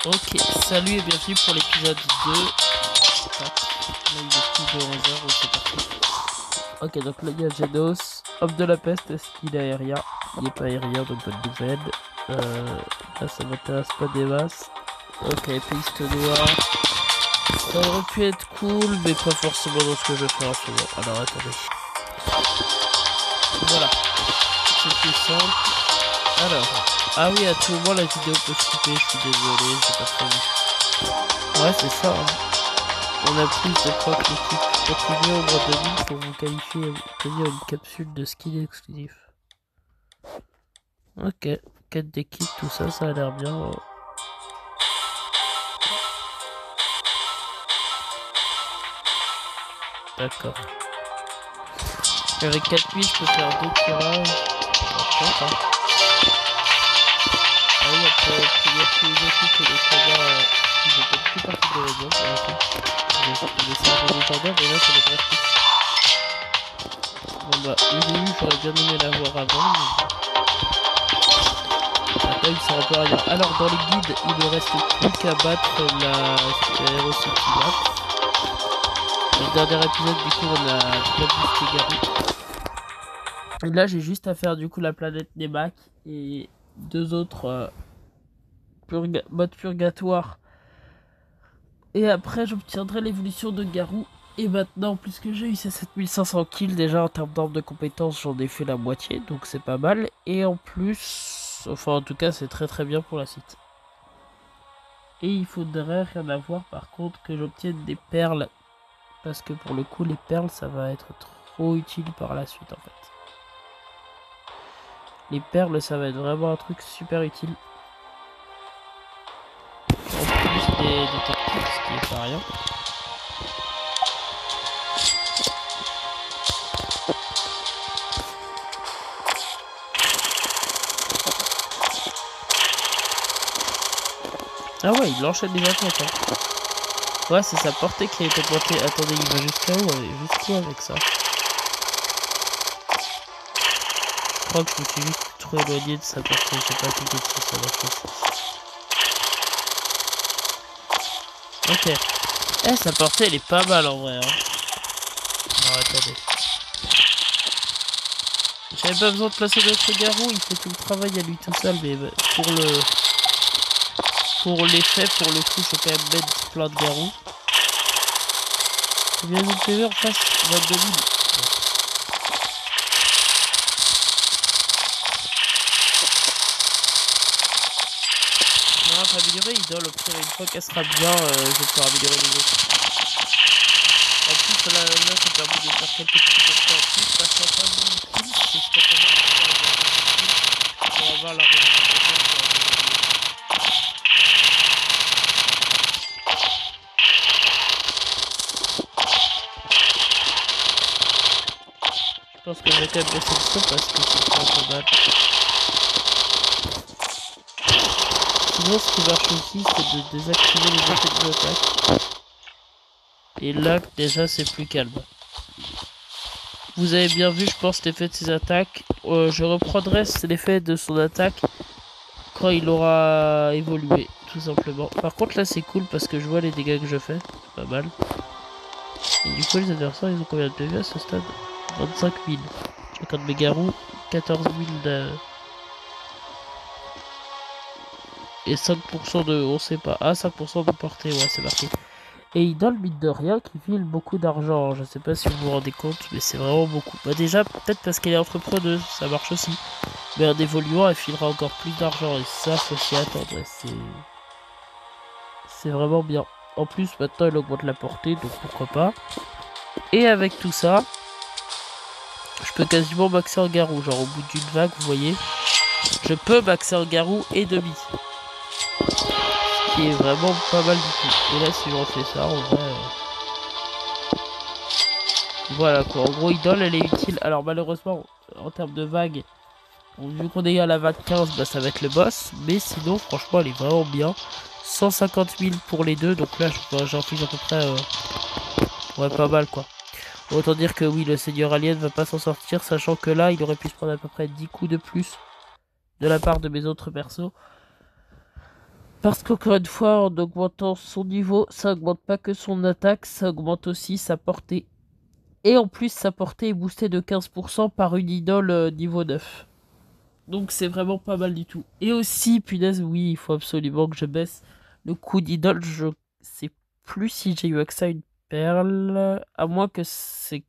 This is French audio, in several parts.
Ok, salut et bienvenue pour l'épisode 2. Là, il est plus de 11h, donc c'est parti. Ok, donc là il y a Genos, homme de la peste, est-ce qu'il est aérien? Il n'est pas aérien, donc bonne nouvelle. Là ça m'intéresse pas des masses. Ok, piste noire. Ça aurait pu être cool, mais pas forcément dans ce que je fais en ce moment. Alors attendez. Voilà, c'est plus simple. Alors, ah oui, à tout moment la vidéo peut se couper, je suis désolé, j'ai pas prévu. Ouais, c'est ça. On a plus de fois que l'équipe continue au mois de 2000 pour vous qualifier et obtenir une capsule de skin exclusif. Ok, quête d'équipe, tout ça, ça a l'air bien. D'accord. Avec 4000, je peux faire 2 tirages. D'accord. Ah oui, on peut obtenir tous les équipes et les combats qui ne font plus partie de l'événement pour l'instant. Je vais essayer de légendaire, mais là, ça m'intéresse plus. Bon bah, au début, j'aurais bien aimé l'avoir avant, mais... Là, il sert un peu à rien. Alors, dans les guides, il ne reste plus qu'à battre la Super City Map. Dans le dernier épisode, du coup, on a bien boosté Garou. Et là, j'ai juste à faire, du coup, la planète Nemak et deux autres modes purgatoires. Et après, j'obtiendrai l'évolution de Garou. Et maintenant, puisque j'ai eu ces 7500 kills, déjà en termes d'armes de compétences, j'en ai fait la moitié, donc c'est pas mal. Et en plus, enfin en tout cas, c'est très très bien pour la suite. Et il faudrait rien avoir par contre que j'obtienne des perles. Parce que pour le coup, les perles, ça va être trop utile par la suite en fait. Les perles, ça va être vraiment un truc super utile. En plus des tactiques, ce qui est pas rien. Ah ouais, il enchaîne les attaques. Hein. Ouais, c'est sa portée qui a été augmentée. Attendez, il va jusqu'à où? Jusqu'où avec ça? Je crois que je me suis juste trop éloigné de sa portée. J'ai pas cliqué dessus, ça marche aussi. Ok. Eh, sa portée, elle est pas mal en vrai. Hein. Non, attendez. J'avais pas besoin de placer d'autres garous. Il fait tout le travail à lui tout seul. Mais pour l'effet, pour le coup, je vais quand même mettre plein de garous. Combien de PV en face? 22 000. Non, faut améliorer Idole. Au pire, une fois qu'elle sera bien, je vais pouvoir améliorer les autres. En plus, là ça permet de faire quelques petits effets en plus. Ça sera pas beaucoup, parce que je peux pas mal pour avoir la récompense. Je pense que je vais quand même baisser le son parce que c'est pas trop mal. Sinon, ce qui marche aussi, c'est de désactiver les effets de l'attaque. Et là, déjà, c'est plus calme. Vous avez bien vu, je pense, l'effet de ses attaques. Je reprendrai l'effet de son attaque quand il aura évolué, tout simplement. Par contre, là, c'est cool parce que je vois les dégâts que je fais. Pas mal. Et du coup, les adversaires, ils ont combien de PV à ce stade? 25 000. Chacun de mes garous, 14 000 de... Et 5% de... On sait pas. Ah, 5% de portée, ouais, c'est marqué. Et Idol, mine de rien, qui file beaucoup d'argent. Je sais pas si vous vous rendez compte, mais c'est vraiment beaucoup. Bah déjà, peut-être parce qu'elle est entrepreneuse, ça marche aussi. Mais en évoluant, elle filera encore plus d'argent. Et ça, faut s'y attendre. C'est vraiment bien. En plus, maintenant, elle augmente la portée, donc pourquoi pas. Et avec tout ça, je peux quasiment maxer en garou. Genre, au bout d'une vague, vous voyez, je peux maxer en garou et demi. Ce qui est vraiment pas mal du tout. Et là, si on fait ça, en vrai... Voilà quoi, en gros Idole elle est utile. Alors malheureusement en termes de vagues, vu qu'on est à la vague 15, bah, ça va être le boss. Mais sinon franchement elle est vraiment bien. 150 000 pour les deux, donc là j'en fiche à peu près ouais pas mal quoi. Autant dire que oui le Seigneur Alien va pas s'en sortir, sachant que là il aurait pu se prendre à peu près 10 coups de plus. de la part de mes autres persos. Parce qu'encore une fois, en augmentant son niveau, ça augmente pas que son attaque, ça augmente aussi sa portée. Et en plus, sa portée est boostée de 15% par une idole niveau 9. Donc c'est vraiment pas mal du tout. Et aussi, punaise, oui, il faut absolument que je baisse le coût d'idole. Je sais plus si j'ai eu accès à une perle. À moins que c'est...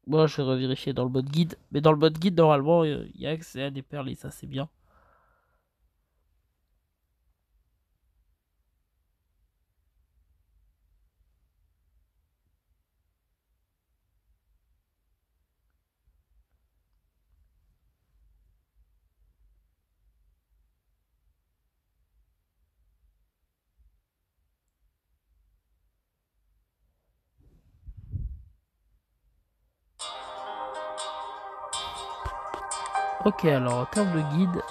Moi, je vais revérifier dans le mode guide. Mais dans le mode guide, normalement, il y a accès à des perles et ça, c'est bien. Ok, alors en termes de guide...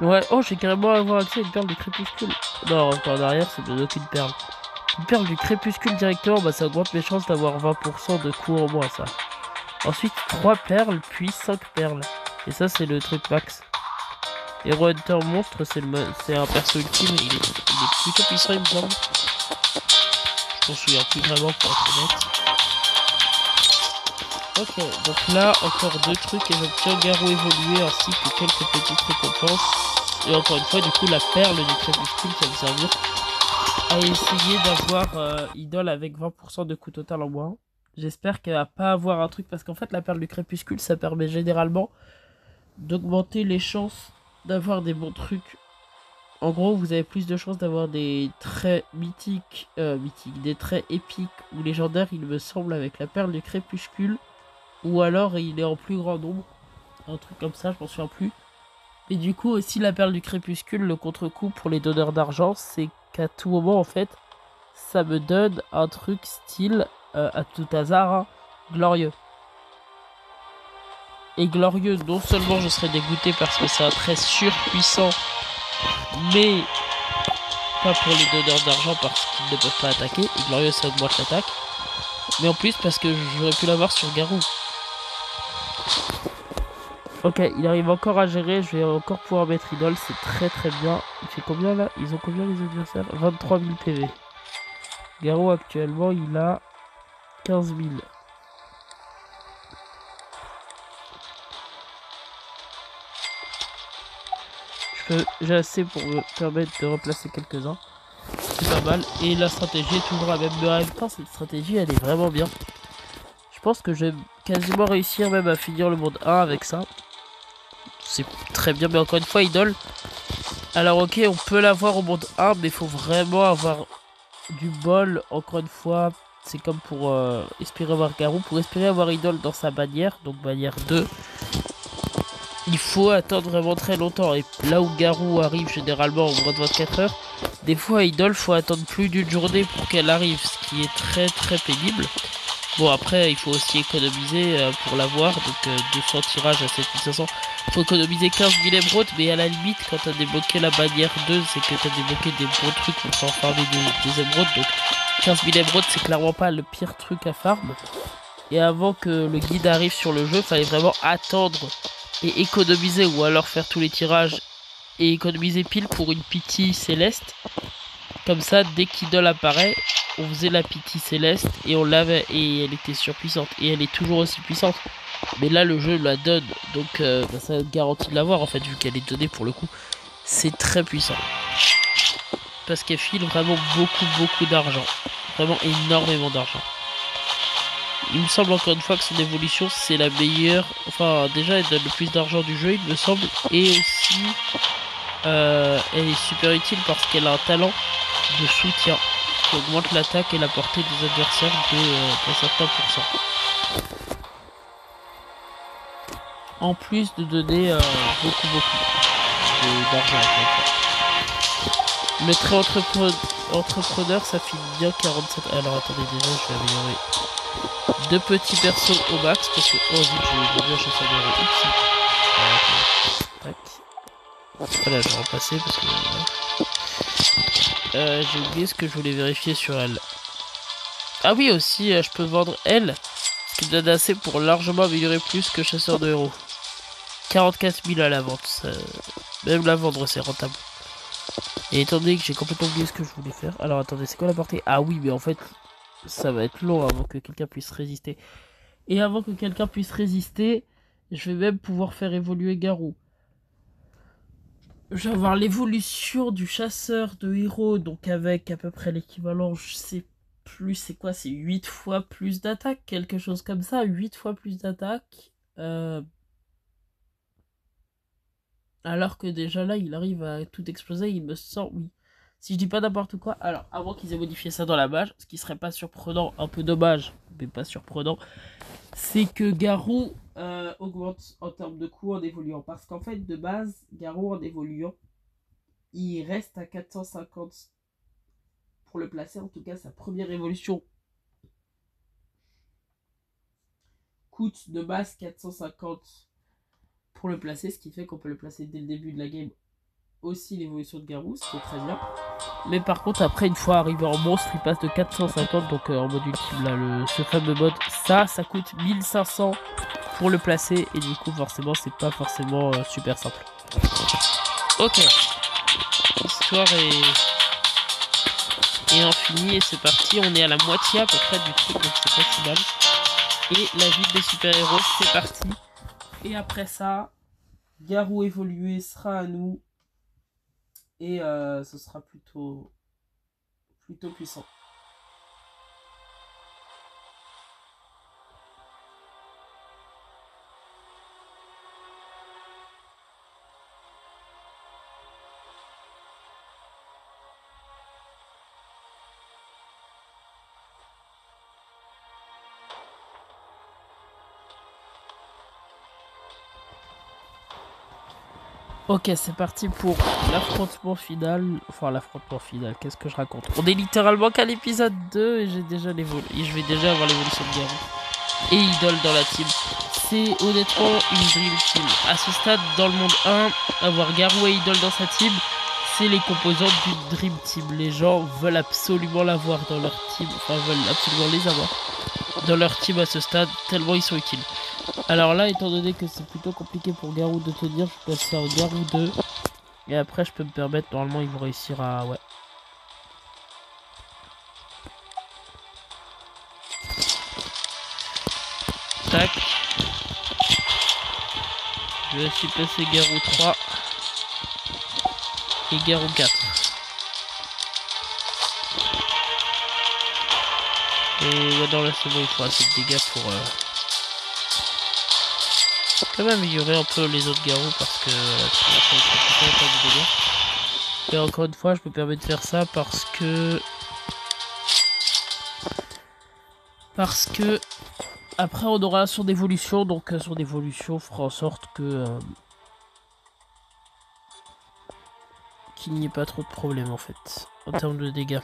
Ouais, oh, j'ai carrément avoir accès à une perle du crépuscule. Non, encore en arrière, ça me donne aucune perle. Une perle du crépuscule directement, bah ça augmente mes chances d'avoir 20% de coût en moins, ça. Ensuite, 3 perles, puis 5 perles. Et ça, c'est le truc max. Hero Hunter Monstre, c'est un perso ultime, il est plutôt puissant, il me semble. Je m'en souviens plus vraiment, pour être honnête. Ok, donc là, encore 2 trucs, et j'obtiens Garou évolué, ainsi que quelques petites récompenses. Et encore une fois, du coup, la perle du crépuscule qui va me servir à essayer d'avoir idole avec 20% de coût total en moins. J'espère qu'elle va pas avoir un truc, parce qu'en fait, la perle du crépuscule, ça permet généralement d'augmenter les chances d'avoir des bons trucs. En gros, vous avez plus de chances d'avoir des traits mythiques, des traits épiques ou légendaires, il me semble, avec la perle du crépuscule. Ou alors il est en plus grand nombre. Un truc comme ça, je m'en souviens plus. Et du coup, aussi la perle du crépuscule, le contre-coup pour les donneurs d'argent, c'est qu'à tout moment, en fait, ça me donne un truc style, à tout hasard, hein, glorieux. Et glorieux, non seulement je serais dégoûté parce que c'est un trait surpuissant, mais pas pour les donneurs d'argent parce qu'ils ne peuvent pas attaquer. Et glorieux, ça augmente l'attaque. Mais en plus parce que j'aurais pu l'avoir sur Garou. Ok, il arrive encore à gérer, je vais encore pouvoir mettre idole, c'est très très bien. Il fait combien là? Ils ont combien les adversaires? 23 000 PV. Garou actuellement il a 15 000. J'ai assez pour me permettre de replacer quelques-uns. C'est pas mal. Et la stratégie est toujours la même. Mais en même temps, cette stratégie elle est vraiment bien. Je pense que je vais quasiment réussir même à finir le monde 1 avec ça. C'est très bien, mais encore une fois, idole. Alors ok, on peut l'avoir au monde 1, mais il faut vraiment avoir du bol. Encore une fois, c'est comme pour espérer avoir Garou. Pour espérer avoir idole dans sa bannière, donc bannière 2, il faut attendre vraiment très longtemps. Et là où Garou arrive généralement au moins de 24 heures, des fois idole, faut attendre plus d'une journée pour qu'elle arrive, ce qui est très très pénible. Bon, après, il faut aussi économiser pour l'avoir, donc 200 tirages à 7500. Il faut économiser 15 000 émeraudes, mais à la limite, quand t'as débloqué la bannière 2, c'est que t'as débloqué des bons trucs pour pouvoir farmer des émeraudes. Donc 15 000 émeraudes, c'est clairement pas le pire truc à farm. Et avant que le guide arrive sur le jeu, il fallait vraiment attendre et économiser, ou alors faire tous les tirages et économiser pile pour une pitié céleste. Comme ça, dès qu'idole apparaît, on faisait la pitié céleste et on l'avait, et elle était surpuissante, et elle est toujours aussi puissante. Mais là, le jeu la donne, donc bah, ça garantit de l'avoir en fait, vu qu'elle est donnée pour le coup. C'est très puissant. Parce qu'elle file vraiment beaucoup d'argent. Vraiment énormément d'argent. Il me semble encore une fois que son évolution, c'est la meilleure. Enfin, déjà, elle donne le plus d'argent du jeu, il me semble. Et aussi, elle est super utile parce qu'elle a un talent de soutien qui augmente l'attaque et la portée des adversaires de certains pourcents. En plus de donner beaucoup d'argent. Le trait entrepreneur, ça finit bien 47. Alors attendez, déjà je vais améliorer 2 petits persos au max parce que oh vite, je vais bien chasser des tac. Voilà, je vais repasser parce que j'ai oublié ce que je voulais vérifier sur elle. Ah oui, aussi je peux vendre elle, ce qui me donne assez pour largement améliorer plus que chasseur de héros. 44 000 à la vente, ça... Même la vendre, c'est rentable. Et étant donné que j'ai complètement oublié ce que je voulais faire. Alors attendez, c'est quoi la portée? Ah oui, mais en fait, ça va être long avant que quelqu'un puisse résister. Et avant que quelqu'un puisse résister, je vais même pouvoir faire évoluer Garou. Je vais avoir l'évolution du chasseur de héros, donc avec à peu près l'équivalent, je sais plus c'est quoi, c'est 8 fois plus d'attaque, quelque chose comme ça, 8 fois plus d'attaque. Alors que déjà là, il arrive à tout exploser, il me sent, oui. Si je dis pas n'importe quoi, alors avant qu'ils aient modifié ça dans la mage, ce qui serait pas surprenant, un peu dommage, mais pas surprenant, c'est que Garou augmente en termes de coût en évoluant. Parce qu'en fait, de base, Garou en évoluant, il reste à 450 pour le placer. En tout cas, sa première évolution coûte de base 450 pour le placer, ce qui fait qu'on peut le placer dès le début de la game. Aussi l'évolution de Garou, ce qui est très bien. Mais par contre, après, une fois arrivé en monstre, il passe de 450, donc en mode ultime, là, ce fameux mode, ça coûte 1500 pour le placer, et du coup, forcément, c'est pas forcément super simple. Ok. L'histoire est infinie, et c'est parti, on est à la moitié à peu près du truc, donc c'est pas si mal. Et la ville des super-héros, c'est parti. Et après ça, Garou évolué sera à nous. Et ce sera plutôt puissant. Ok, c'est parti pour l'affrontement final. Enfin, l'affrontement final, qu'est-ce que je raconte? On est littéralement qu'à l'épisode 2 et j'ai déjà l'évolution. Je vais déjà avoir l'évolution de Garou. Et Idol dans la team. C'est honnêtement une dream team. À ce stade, dans le monde 1, avoir Garou et Idol dans sa team, c'est les composants d'une dream team. Les gens veulent absolument l'avoir dans leur team. Enfin, veulent absolument les avoir dans leur team à ce stade, tellement ils sont utiles. Alors là, étant donné que c'est plutôt compliqué pour Garou de tenir, je peux faire Garou 2. Et après, je peux me permettre, normalement, ils vont réussir à... Ouais. Tac. Je suis passé Garou 3. Et Garou 4. Et ouais, dans la seconde, il faut assez de dégâts pour... quand même améliorer un peu les autres Garous parce que ça va être de dégâts. Et encore une fois, je me permets de faire ça parce que après on aura son évolution, donc son évolution fera en sorte que qu'il n'y ait pas trop de problèmes en fait en termes de dégâts,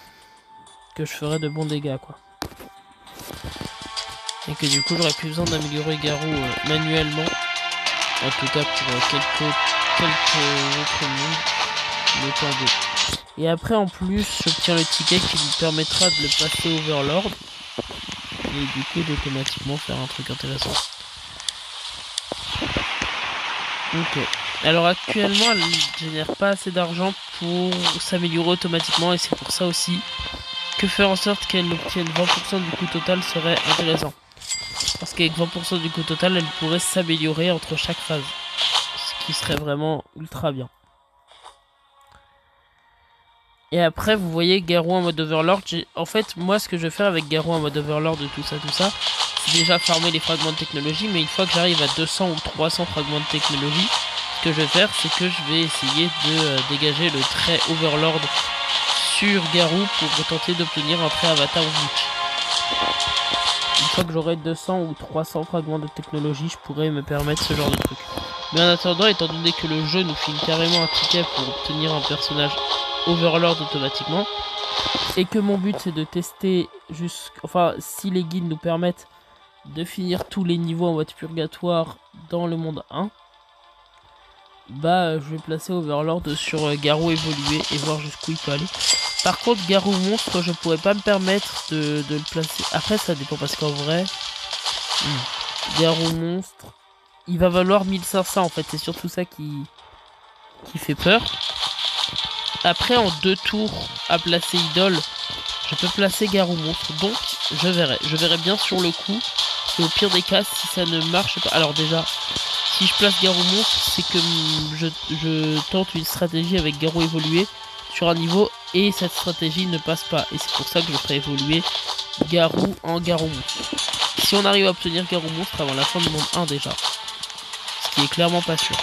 que je ferai de bons dégâts quoi. Et que du coup j'aurai plus besoin d'améliorer Garou manuellement. En tout cas pour quelques autres mondes, le temps de. Et après en plus j'obtiens le ticket qui me permettra de le passer Overlord. Et du coup d'automatiquement faire un truc intéressant. Ok. Alors actuellement elle ne génère pas assez d'argent pour s'améliorer automatiquement. Et c'est pour ça aussi que faire en sorte qu'elle obtienne 20% du coût total serait intéressant. Parce qu'avec 20% du coût total, elle pourrait s'améliorer entre chaque phase. Ce qui serait vraiment ultra bien. Et après, vous voyez Garou en mode Overlord. En fait, moi, ce que je vais faire avec Garou en mode Overlord de tout ça, c'est déjà farmer les fragments de technologie. Mais une fois que j'arrive à 200 ou 300 fragments de technologie, ce que je vais faire, c'est que je vais essayer de dégager le trait Overlord sur Garou pour tenter d'obtenir un trait avatar Witch. Une fois que j'aurai 200 ou 300 fragments de technologie, je pourrais me permettre ce genre de truc. Mais en attendant, étant donné que le jeu nous file carrément un ticket pour obtenir un personnage Overlord automatiquement, et que mon but c'est de tester enfin, si les guides nous permettent de finir tous les niveaux en mode purgatoire dans le monde 1, bah je vais placer Overlord sur Garou évolué et voir jusqu'où il peut aller. Par contre, Garou monstre, je pourrais pas me permettre de le placer. Après, ça dépend parce qu'en vrai, Garou monstre, il va valoir 1500 en fait. C'est surtout ça qui qui fait peur. Après, en 2 tours à placer idole, je peux placer Garou monstre. Donc, je verrai bien sur le coup. Et au pire des cas, si ça ne marche pas... Alors déjà, si je place Garou monstre, c'est que je tente une stratégie avec Garou évolué sur un niveau et cette stratégie ne passe pas. Et c'est pour ça que je ferai évoluer Garou en Garou monstre. Si on arrive à obtenir Garou monstre avant la fin du monde 1 déjà. Ce qui est clairement pas sûr.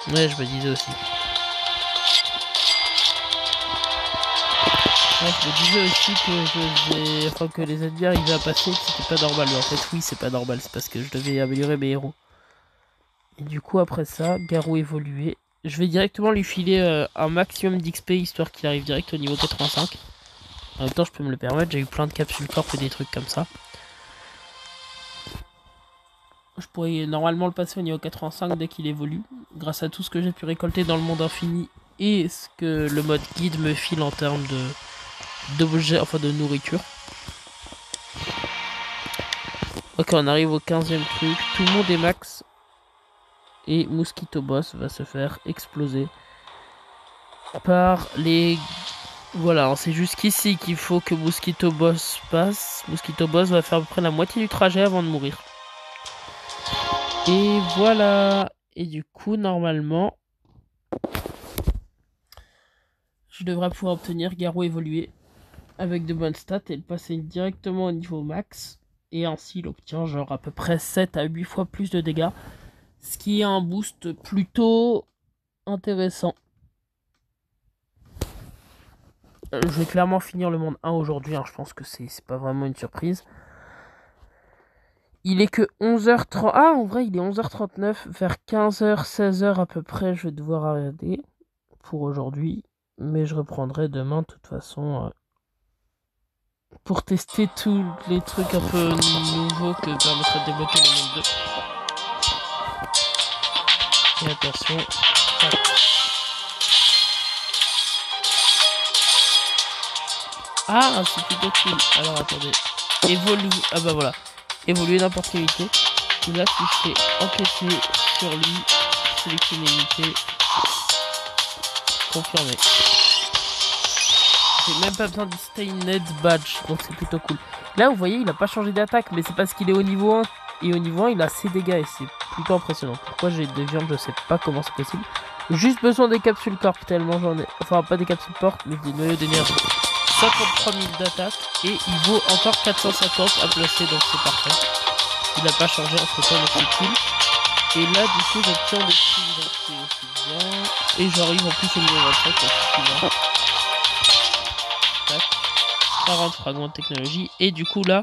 Ouais, je me disais aussi. Ouais, je me disais aussi que les ennemis arrivaient à passer, que c'était pas normal. Mais en fait, oui, c'est pas normal. C'est parce que je devais améliorer mes héros. Et du coup, après ça, Garou évolué. Je vais directement lui filer un maximum d'XP, histoire qu'il arrive direct au niveau 85. En même temps, je peux me le permettre. J'ai eu plein de capsules corp et des trucs comme ça. Je pourrais normalement le passer au niveau 85 dès qu'il évolue. Grâce à tout ce que j'ai pu récolter dans le monde infini. Et ce que le mode guide me file en termes d'objets, enfin de nourriture. Ok, on arrive au 15e truc. Tout le monde est max. Et Mosquito Boss va se faire exploser par les... Voilà, c'est jusqu'ici qu'il faut que Mosquito Boss passe. Mosquito Boss va faire à peu près la moitié du trajet avant de mourir. Et voilà. Et du coup, normalement, je devrais pouvoir obtenir Garou évolué avec de bonnes stats et le passer directement au niveau max. Et ainsi, il obtient genre à peu près 7 à 8 fois plus de dégâts. Ce qui est un boost plutôt intéressant. Je vais clairement finir le monde 1 aujourd'hui. Hein, je pense que c'est pas vraiment une surprise. Il est que 11h30. Ah, en vrai, il est 11h39. Vers 15h, 16h à peu près, je vais devoir arrêter pour aujourd'hui. Mais je reprendrai demain, de toute façon, pour tester tous les trucs un peu nouveaux que permettrait de débloquer le monde 2. Et attention. Ah, c'est plutôt cool. Alors, attendez. Évolue. Ah bah voilà. Évoluer n'importe quelle unité. Et là, si je fais encaisser sur lui, sélectionner unité, confirmer. J'ai même pas besoin de Stained Badge, donc c'est plutôt cool. Là, vous voyez, il a pas changé d'attaque, mais c'est parce qu'il est au niveau 1. Et au niveau 1, il a ses dégâts et c'est plutôt impressionnant. Pourquoi j'ai des viandes, je sais pas comment c'est possible. Juste besoin des capsules corp, tellement j'en ai. Enfin, pas des capsules portes, mais des noyaux d'énergie. 53 000 d'attaque et il vaut encore 450 à placer, donc c'est parfait. Il n'a pas changé entre temps, donc c'est cool. Et là, du coup, j'obtiens des prix, donc c'est aussi bien. Et j'arrive en plus au niveau 25, donc c'est bien. Tac. 40 fragments de technologie. Et du coup, là,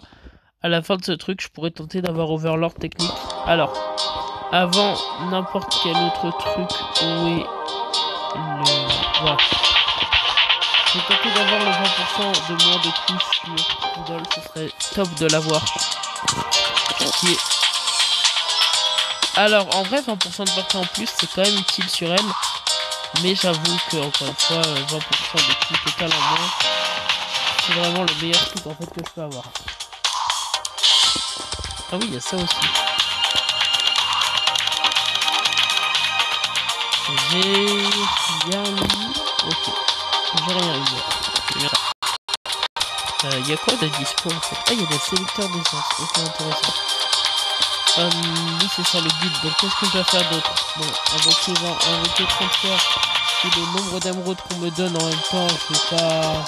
à la fin de ce truc, je pourrais tenter d'avoir Overlord technique. Alors, avant n'importe quel autre truc, où est le... Voilà. Je vais tenter d'avoir le 20% de moins de couches sur idole, ce serait top de l'avoir. Est... Alors en vrai 20% de portée en plus c'est quand même utile sur elle. Mais j'avoue que encore une fois 20% de coups total en moins, c'est vraiment le meilleur truc en fait que je peux avoir. Ah oui il y a ça aussi. J'ai rien mis. Ok. J'ai rien eu. Il y a quoi de dispo en fait? Ah, il y a des sélecteurs d'essence. Ok, intéressant. Oui, c'est ça le guide. Donc, qu'est-ce que je dois faire d'autre? Bon, invoquer 30 fois. Et le nombre d'émeraudes qu'on me donne en même temps, je vais pas.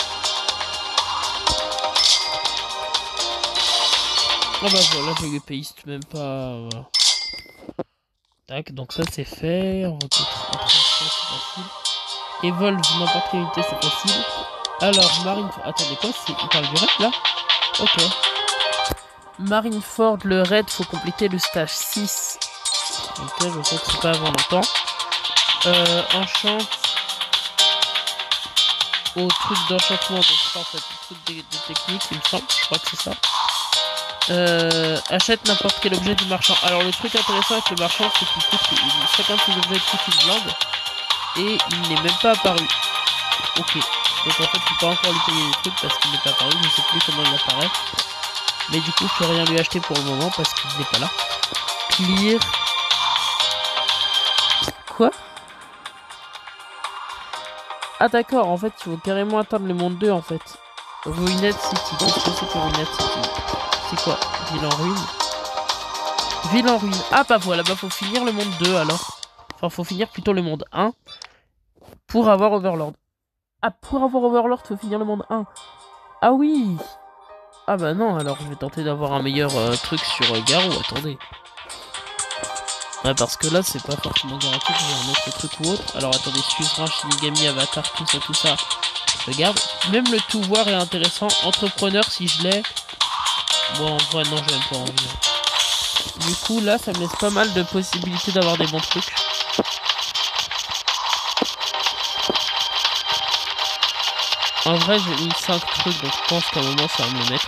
Ah bah voilà, j'ai eu paste, même pas. Voilà. Tac, donc ça c'est fait. Invoquer 30 fois, c'est facile. Evolve n'importe quelle unité, c'est facile. Alors, Marine... Attendez, quoi? Il parle du raid, là? Ok. Marineford, le raid, faut compléter le stage 6. Ok, je crois que c'est pas avant longtemps. Enchante au truc d'enchantement. Donc ça, en fait, le truc de technique, il me semble. Je crois que c'est ça. Achète n'importe quel objet du marchand. Alors, le truc intéressant avec le marchand, c'est qu'il coûte... Chacun de ses objets coûte une blinde. Et il n'est même pas apparu. Ok. Donc en fait, je peux pas encore lui payer des trucs parce qu'il n'est pas apparu. Je sais plus comment il apparaît. Mais du coup, je peux rien lui acheter pour le moment parce qu'il n'est pas là. Clear. Quoi? Ah d'accord, en fait, il faut carrément atteindre le monde 2 en fait. Ruined City. Qu'est-ce que c'est que Ruined City? C'est quoi? Ville en ruine? Ville en ruine. Ah bah voilà, bah faut finir le monde 2 alors. Enfin, faut finir plutôt le monde 1 pour avoir Overlord. Ah, pour avoir Overlord, faut finir le monde 1. Ah oui. Ah bah non, alors je vais tenter d'avoir un meilleur truc sur Garou, attendez. Ouais, parce que là, c'est pas forcément garanti que j'ai un autre truc ou autre. Alors attendez, Suzerain, Shinigami, Avatar, tout ça, je garde. Même le tout voir est intéressant. Entrepreneur, si je l'ai... Bon, en vrai, non, j'ai même pas envie. Du coup, là, ça me laisse pas mal de possibilités d'avoir des bons trucs. En vrai, j'ai mis 5 trucs, donc je pense qu'à un moment, ça va me le mettre.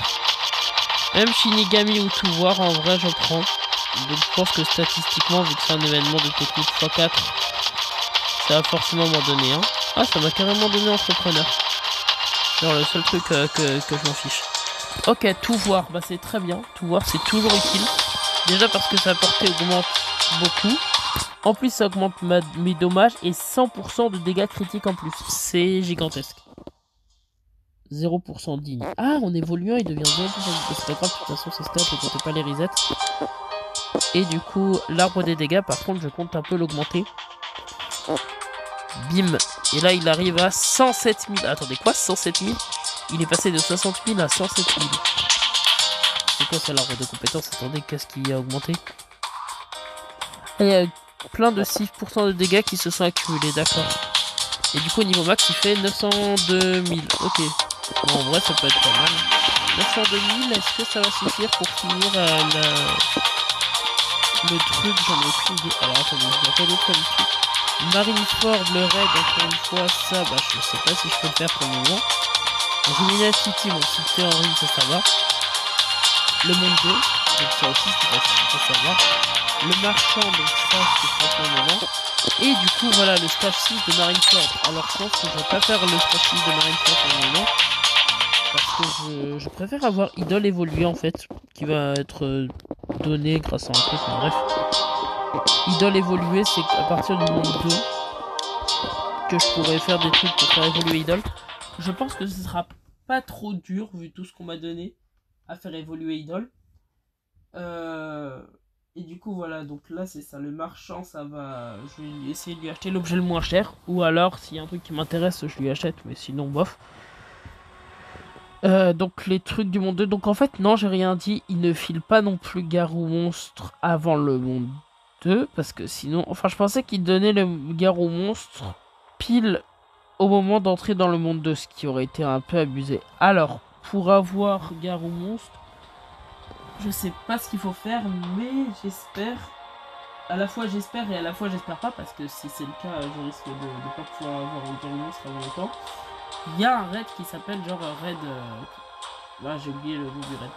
Même Shinigami ou tout voir, en vrai, je prends. Donc je pense que statistiquement, vu que c'est un événement de technique x4, ça va forcément m'en donner un. Ah, ça m'a carrément donné entrepreneur. Genre le seul truc que je m'en fiche. Ok, tout voir, bah c'est très bien. Tout voir, c'est toujours utile. Déjà parce que sa portée augmente beaucoup. En plus, ça augmente mes dommages et 100% de dégâts critiques en plus. C'est gigantesque. 0% digne. Ah, en évoluant, il devient 0%. C'est pas grave, de toute façon, c'est stable, ne comptez pas les resets. Et du coup, l'arbre des dégâts, par contre, je compte un peu l'augmenter. Bim. Et là, il arrive à 107 000. Attendez, quoi 107 000? Il est passé de 60 000 à 107 000. C'est quoi ça, l'arbre de compétences? Attendez, qu'est-ce qui a augmenté? Il y a plein de 6% de dégâts qui se sont accumulés, d'accord. Et du coup, au niveau max, il fait 902 000. Ok. Bon, en vrai, ça peut être pas mal. 902 000, est-ce que ça va suffire pour finir le truc? J'en ai aucune idée. Alors, attendez, je vais faire d'autres trucs. Marineford, le raid, encore une fois, ça, bah, je sais pas si je peux le faire pour le moment. Ruined City, bon, si c'est en ruine, ça va. Le monde 2, donc ça aussi, c'est pas savoir. Le marchand, donc ça, c'est pas pour le moment. Et du coup, voilà, le stage 6 de Marineford. Alors, je pense que je vais pas faire le stage 6 de Marineford pour le moment. Parce que je préfère avoir Idole évolué, en fait, qui va être donné grâce à un truc, mais bref. Idole évolué, c'est à partir du monde 2 que je pourrais faire des trucs pour faire évoluer Idole. Je pense que ce sera pas trop dur vu tout ce qu'on m'a donné à faire évoluer Idole. Et du coup voilà, donc là c'est ça, le marchand ça va, je vais essayer de lui acheter l'objet le moins cher. Ou alors s'il y a un truc qui m'intéresse je lui achète, mais sinon bof. Donc les trucs du monde 2, donc en fait non j'ai rien dit, il ne file pas non plus Garou monstre avant le monde 2. Parce que sinon, enfin je pensais qu'il donnait le Garou monstre pile au moment d'entrer dans le monde 2, ce qui aurait été un peu abusé. Alors, pour avoir Garou monstre, je sais pas ce qu'il faut faire, mais j'espère. À la fois j'espère et à la fois j'espère pas, parce que si c'est le cas, je risque de ne pas pouvoir avoir un Garou monstre avant longtemps. Il y a un raid qui s'appelle genre raid... Ah, j'ai oublié le nom du raid.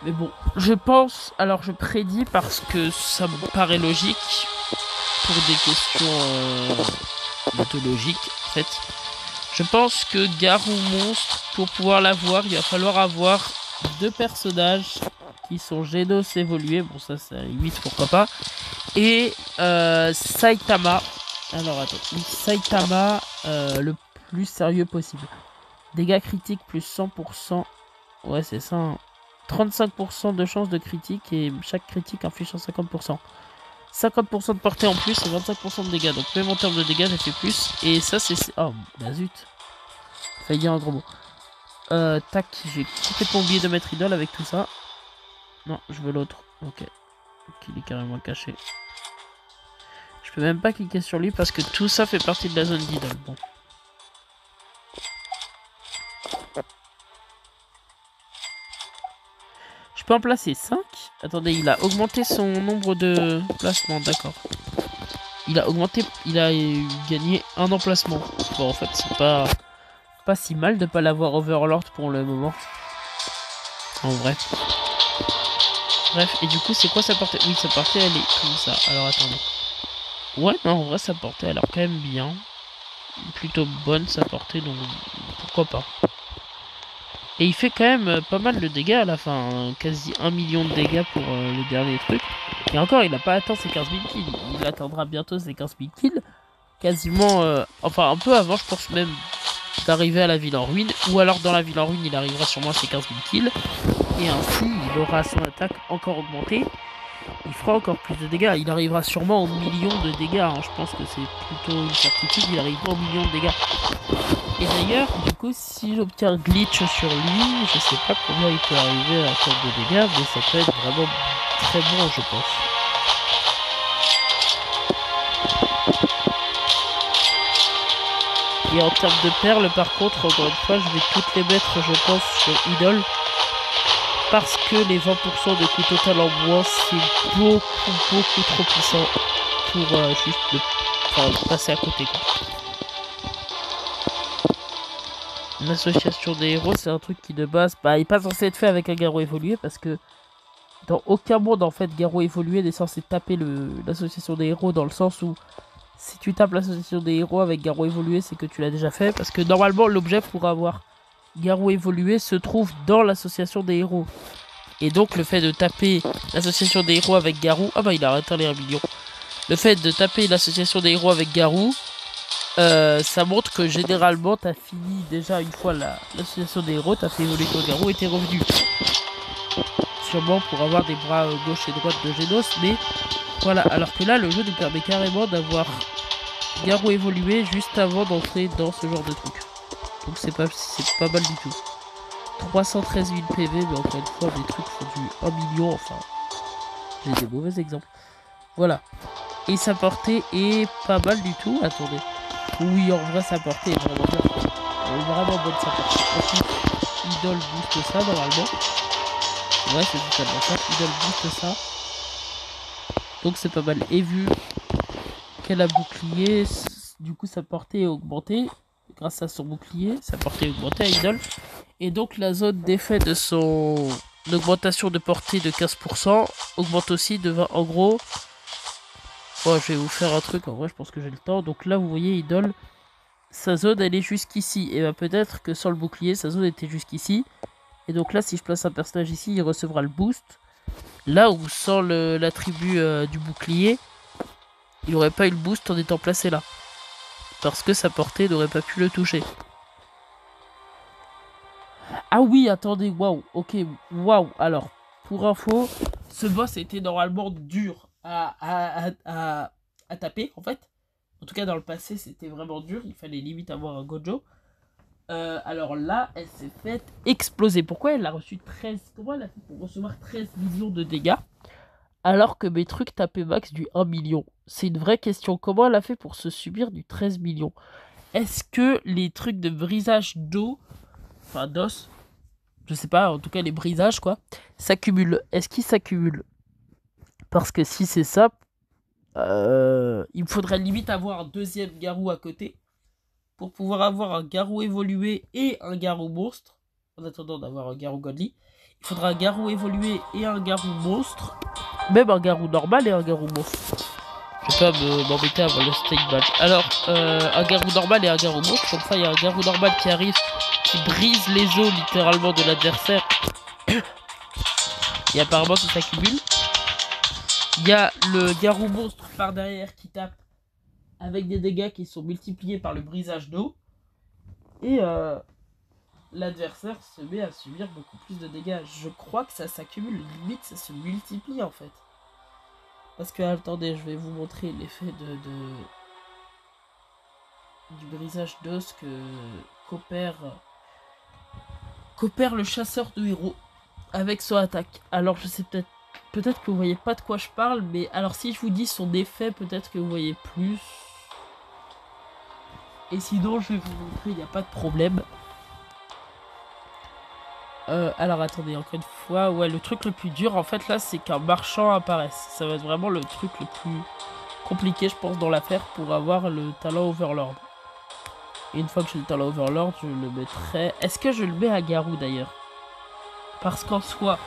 Mais bon, je pense... Alors je prédis parce que ça me paraît logique, pour des questions mythologiques en fait. Je pense que Garou monstre, pour pouvoir l'avoir, il va falloir avoir 2 personnages qui sont Genos évolués. Bon ça c'est 8 pourquoi pas. Et Saitama. Alors attends, Saitama le plus sérieux possible. Dégâts critiques plus 100%. Ouais c'est ça hein. 35% de chance de critique et chaque critique inflige 150%. 50% de portée en plus et 25% de dégâts. Donc même en termes de dégâts, j'ai fait plus. Et ça, c'est... Oh, bah zut. Failli dire un gros mot. Tac, j'ai complètement oublié de mettre idole avec tout ça. Non, je veux l'autre. Ok. Il est carrément caché. Je peux même pas cliquer sur lui parce que tout ça fait partie de la zone d'idole. Bon. Je peux en placer 5. Attendez, il a augmenté son nombre de placements, d'accord. Il a augmenté, il a gagné un emplacement. Bon, en fait, c'est pas si mal de pas l'avoir Overlord pour le moment. En vrai. Bref, et du coup, c'est quoi sa portée? Oui, sa portée, elle est comme ça. Alors, attendez. Ouais, non, en vrai, sa portée, elle a l'air quand même bien. plutôt bonne sa portée, donc pourquoi pas. Et il fait quand même pas mal de dégâts à la fin, hein. Quasi 1 million de dégâts pour le dernier truc. Et encore, il n'a pas atteint ses 15 000 kills, il atteindra bientôt ses 15 000 kills. Quasiment, enfin un peu avant, je pense même, d'arriver à la ville en ruine. Ou alors dans la ville en ruine, il arrivera sûrement à ses 15 000 kills. Et ainsi, il aura son attaque encore augmentée. Il fera encore plus de dégâts. Il arrivera sûrement au million de dégâts, hein. Je pense que c'est plutôt une certitude. Il arrivera au million de dégâts. Et d'ailleurs, du coup, si j'obtiens un glitch sur lui, je sais pas combien il peut arriver à terme de dégâts, mais ça peut être vraiment très bon, je pense. Et en termes de perles, par contre, encore une fois, je vais toutes les mettre, je pense, sur Idol. Parce que les 20% de coût total en bois, c'est beaucoup trop puissant pour juste passer à côté, quoi. L'association des héros, c'est un truc qui de base, il n'est pas censé être fait avec un garrot évolué, parce que dans aucun monde, en fait, garrot évolué n'est censé taper l'association des héros, dans le sens où si tu tapes l'association des héros avec garrot évolué, c'est que tu l'as déjà fait, parce que normalement, l'objet pour avoir garrot évolué se trouve dans l'association des héros. Et donc, le fait de taper l'association des héros avec garou, il a atteint les 1 million. Le fait de taper l'association des héros avec garou, ça montre que généralement t'as fini déjà une fois l'association des héros, t'as fait évoluer ton garou et t'es revenu. Sûrement pour avoir des bras gauche et droite de Genos, mais voilà. Alors que là, le jeu nous permet carrément d'avoir garou évolué juste avant d'entrer dans ce genre de truc. Donc c'est pas mal du tout. 313 000 PV, mais encore une fois, mes trucs font du 1 million, enfin. J'ai des mauvais exemples. Voilà. Et sa portée est pas mal du tout. Attendez. Oui, en vrai, sa portée est vraiment bien. Elle est vraiment bonne, sa portée. Ensuite, Idol booste ça, normalement. Ouais, c'est totalement ça. Idol booste ça. Donc, c'est pas mal. Et vu qu'elle a bouclier, du coup, sa portée est augmentée. Grâce à son bouclier, sa portée est augmentée à Idol. Et donc, la zone d'effet de son augmentation de portée de 15% augmente aussi de 20. En gros, bon, je vais vous faire un truc, en vrai, je pense que j'ai le temps. Donc là, vous voyez, Idol, sa zone, elle est jusqu'ici. Et peut-être que sans le bouclier, sa zone était jusqu'ici. Et donc là, si je place un personnage ici, il recevra le boost. Là où, sans l'attribut du bouclier, il n'aurait pas eu le boost en étant placé là. Parce que sa portée n'aurait pas pu le toucher. Ah oui, attendez, waouh, ok, waouh. Alors, pour info, ce boss était normalement dur à taper, en fait. En tout cas, dans le passé, c'était vraiment dur. Il fallait limite avoir un Gojo. Alors là, elle s'est faite exploser. Pourquoi elle a reçu 13... Comment elle a fait pour recevoir 13 millions de dégâts alors que mes trucs tapaient max du 1 million? C'est une vraie question. Comment elle a fait pour se subir du 13 millions? Est-ce que les trucs de brisage d'eau, enfin d'os, je sais pas, en tout cas les brisages quoi, s'accumulent? Est-ce qu'ils s'accumulent? Parce que si c'est ça, il me faudrait limite avoir un deuxième garou à côté pour pouvoir avoir un garou évolué et un garou monstre. En attendant d'avoir un garou godly, il faudra un garou évolué et un garou monstre, même un garou normal et un garou monstre. Je peux pas m'embêter avant le stake badge. Alors, un garou normal et un garou monstre, comme ça il y a un garou normal qui arrive, qui brise les os littéralement de l'adversaire et apparemment qui s'accumule. Il y a le garou monstre par derrière qui tape avec des dégâts qui sont multipliés par le brisage d'eau. Et l'adversaire se met à subir beaucoup plus de dégâts. Je crois que ça s'accumule, limite ça se multiplie en fait. Parce que, attendez, je vais vous montrer l'effet du brisage d'os qu'opère le chasseur de héros avec son attaque. Alors je sais peut-être que vous voyez pas de quoi je parle, mais alors si je vous dis son effet, peut-être que vous voyez plus. Et sinon je vais vous montrer, il n'y a pas de problème. Alors attendez, encore une fois, ouais, le truc le plus dur en fait là, c'est qu'un marchand apparaisse. Ça va être vraiment le truc le plus compliqué, je pense, dans l'affaire pour avoir le talent Overlord. Et une fois que j'ai le talent Overlord, je le mettrai... Est-ce que je le mets à Garou d'ailleurs? Parce qu'en soi,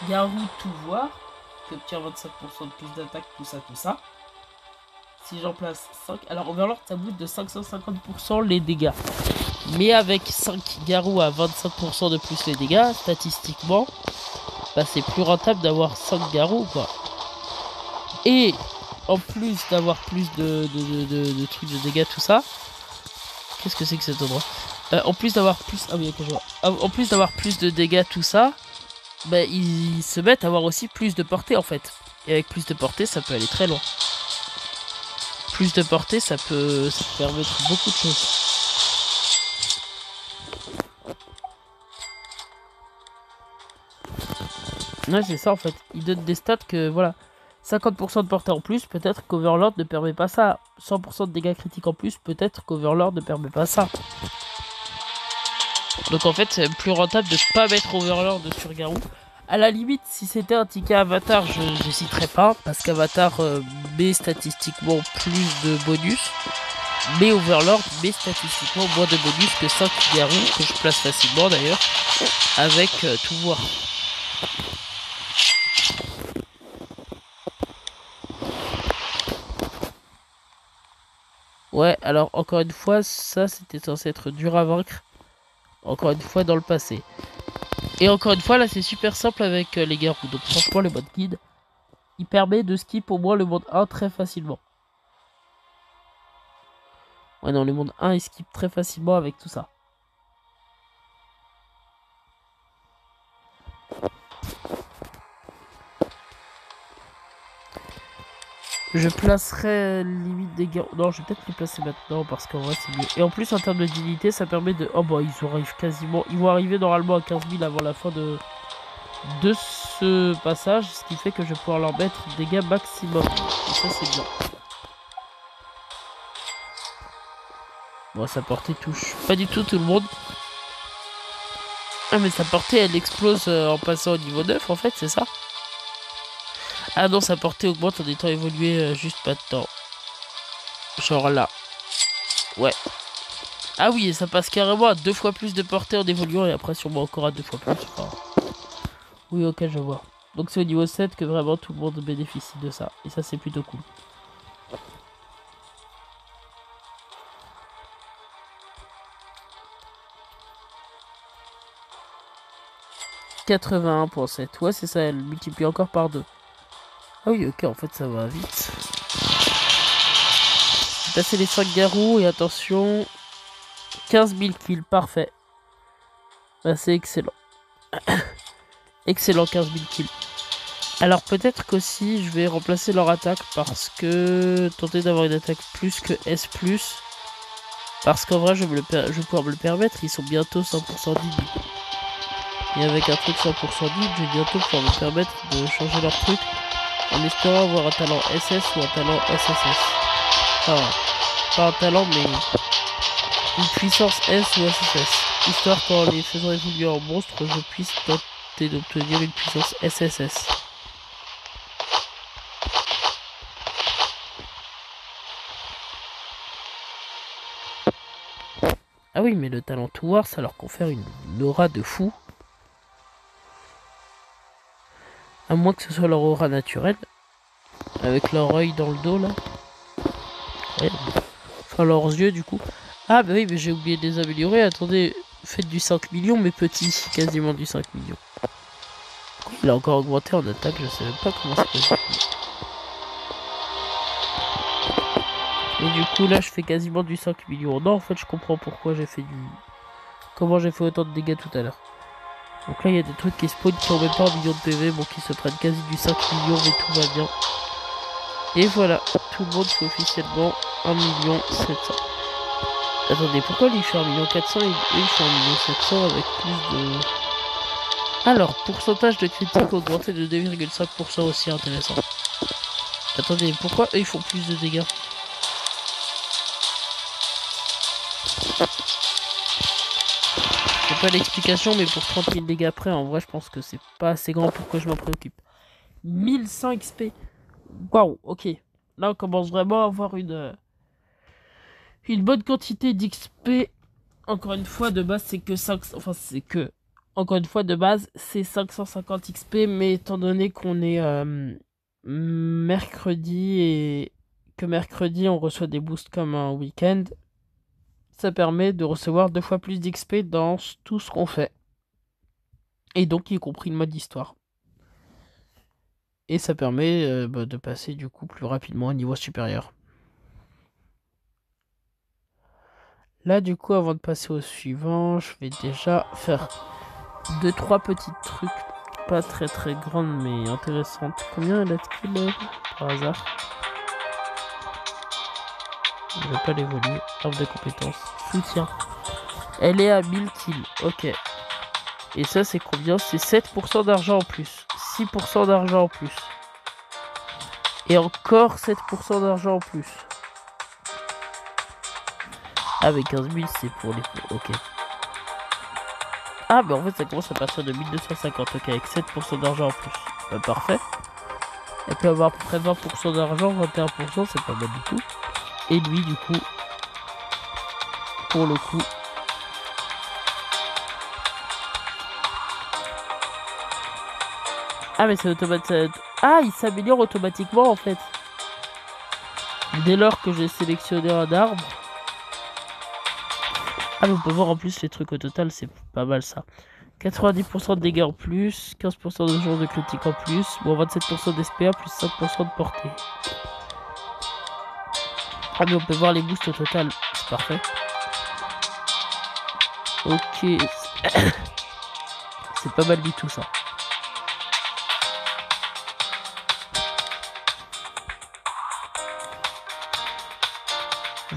Garou tout voir, qui obtient 25% de plus d'attaque, tout ça, si j'en place 5. Alors Overlord ça booste de 550% les dégâts. Mais avec 5 garous à 25% de plus les dégâts, statistiquement, bah, c'est plus rentable d'avoir 5 garous quoi. Et en plus d'avoir plus de trucs de dégâts, tout ça. Qu'est-ce que c'est que cet endroit en plus d'avoir plus... Ah oui, ok, je vois. En plus d'avoir plus de dégâts, tout ça, bah, ils se mettent à avoir aussi plus de portée en fait. Et avec plus de portée, ça peut aller très loin. Plus de portée, ça peut permettre beaucoup de choses. Ouais, c'est ça en fait. Ils donnent des stats que, voilà, 50% de portée en plus, peut-être qu'Overlord ne permet pas ça. 100% de dégâts critiques en plus, peut-être qu'Overlord ne permet pas ça. Donc en fait, c'est plus rentable de ne pas mettre Overlord sur Garou. À la limite, si c'était un ticket Avatar, je n'hésiterais pas, parce qu'Avatar met statistiquement plus de bonus. Mais Overlord met statistiquement moins de bonus que 5 Garou, que je place facilement d'ailleurs, avec tout voir. Ouais, alors encore une fois, ça c'était censé être dur à vaincre. Encore une fois dans le passé. Et encore une fois, là c'est super simple avec les garous. Donc franchement, le mode guide, il permet de skip au moins le monde 1 très facilement. Ouais non, le monde 1 il skip très facilement avec tout ça. Je placerai limite des garous. Non, je vais peut-être les placer maintenant parce qu'en vrai c'est mieux. Et en plus en termes de dignité, ça permet de... Oh bah ils arrivent quasiment... Ils vont arriver normalement à 15 000 avant la fin de ce passage. Ce qui fait que je vais pouvoir leur mettre des dégâts maximum. Et ça c'est bien. Bon, sa portée touche pas du tout le monde. Ah mais sa portée elle explose en passant au niveau 9 en fait, c'est ça? Ah non, sa portée augmente en étant évoluée juste maintenant. Genre là. Ouais. Ah oui, et ça passe carrément à 2 fois plus de portée en évoluant et après sûrement encore à 2 fois plus. Enfin... Oui, ok, je vois. Donc c'est au niveau 7 que vraiment tout le monde bénéficie de ça. Et ça c'est plutôt cool. « 81.7. Ouais, c'est ça, elle multiplie encore par 2. Ah oui, ok, en fait ça va vite. J'ai passé les 5 garous et attention... 15 000 kills, parfait. Bah, c'est excellent. Excellent, 15 000 kills. Alors peut-être qu'aussi je vais remplacer leur attaque parce que... Tenter d'avoir une attaque plus que S+. Parce qu'en vrai je vais pouvoir me le permettre, ils sont bientôt 100% dignes. Et avec un truc 100% digne, je vais bientôt pouvoir me permettre de changer leur truc en espérant avoir un talent SS ou un talent SSS. Enfin, pas un talent mais une puissance S ou SSS. Histoire qu'en les faisant évoluer en monstre, je puisse tenter d'obtenir une puissance SSS. Ah oui, mais le talent tout voir, ça leur confère une aura de fou. À moins que ce soit leur aura naturelle. Avec leur œil dans le dos, là. Ouais. Enfin, leurs yeux, du coup. Ah, bah oui, mais j'ai oublié de les améliorer. Attendez, faites du 5 millions, mais petit. Quasiment du 5 millions. Il a encore augmenté en attaque, je sais même pas comment c'est possible. Et du coup, là, je fais quasiment du 5 millions. Non, en fait, je comprends pourquoi j'ai fait du... Comment j'ai fait autant de dégâts tout à l'heure. Donc là, il y a des trucs qui spawnent qui ont même pas 1 million de PV, bon, qui se prennent quasi du 5 millions, mais tout va bien. Et voilà, tout le monde fait officiellement 1 million 700. Attendez, pourquoi lui il fait 1 million 400 et eux ils font 1 million 700 avec plus de... Alors, pourcentage de critique augmenté de 2,5% aussi intéressant. Attendez, pourquoi eux ils font plus de dégâts? J'ai pas l'explication, mais pour 30 000 dégâts après, en vrai, je pense que c'est pas assez grand pour que je m'en préoccupe. 1100 XP. Waouh, ok. Là, on commence vraiment à avoir une bonne quantité d'XP. Encore une fois, de base, c'est que 5... Enfin, c'est que... Encore une fois, de base, c'est 550 XP, mais étant donné qu'on est mercredi et que mercredi on reçoit des boosts comme un week-end, ça permet de recevoir 2 fois plus d'XP dans tout ce qu'on fait. Et donc y compris le mode histoire. Et ça permet de passer du coup plus rapidement au niveau supérieur. Là du coup avant de passer au suivant, je vais déjà faire 2-3 petits trucs pas très grandes mais intéressantes. Combien elle a de kills par hasard? Je vais pas l'évoluer. Arbre de compétences. Soutien. Elle est à 1000 kills. Ok. Et ça c'est combien? C'est 7% d'argent en plus. 6% d'argent en plus. Et encore 7% d'argent en plus. Avec 15 000 c'est pour les... Ok. Ah bah en fait ça commence à partir de 1250. Ok, avec 7% d'argent en plus. Bah parfait. Elle peut avoir à peu près 20% d'argent, 21%, c'est pas mal du tout. Et lui du coup, pour le coup... Ah mais c'est automatique. Ah, il s'améliore automatiquement en fait. Dès lors que j'ai sélectionné un arbre. Ah mais on peut voir en plus les trucs au total, c'est pas mal ça. 90% de dégâts en plus, 15% de jours de critique en plus, bon 27% d'SPA plus 5% de portée. Ah mais on peut voir les boosts au total, c'est parfait. Ok. C'est pas mal du tout ça.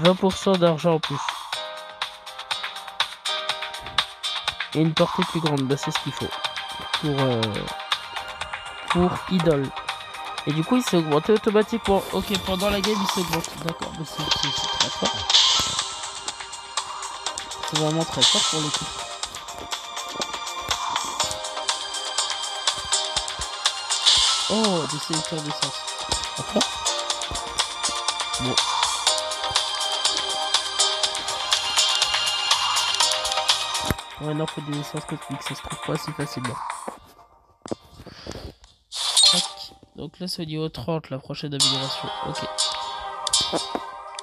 « 20% d'argent en plus. Et une portée plus grande, bah c'est ce qu'il faut. Pour idole. Et du coup il s'est augmenté automatiquement. Ok, pendant la game il s'augmente. D'accord, mais c'est très fort. C'est vraiment très fort pour le coup. Oh, des sélecteurs d'essence. D'accord. Bon. Ouais, non, faut des essences cosmiques, ça se trouve pas si facilement. Tac. Donc là, c'est au niveau 30, la prochaine amélioration. Ok. Et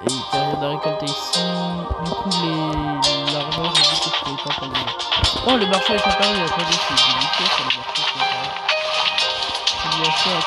il n'y a rien à récolter ici. Du coup, l'argent, j'ai dit que je pouvais pas prendre. Oh, le marchand est apparu, attendez, c'est limité sur le marchand qui est apparu. C'est bien sûr, etc.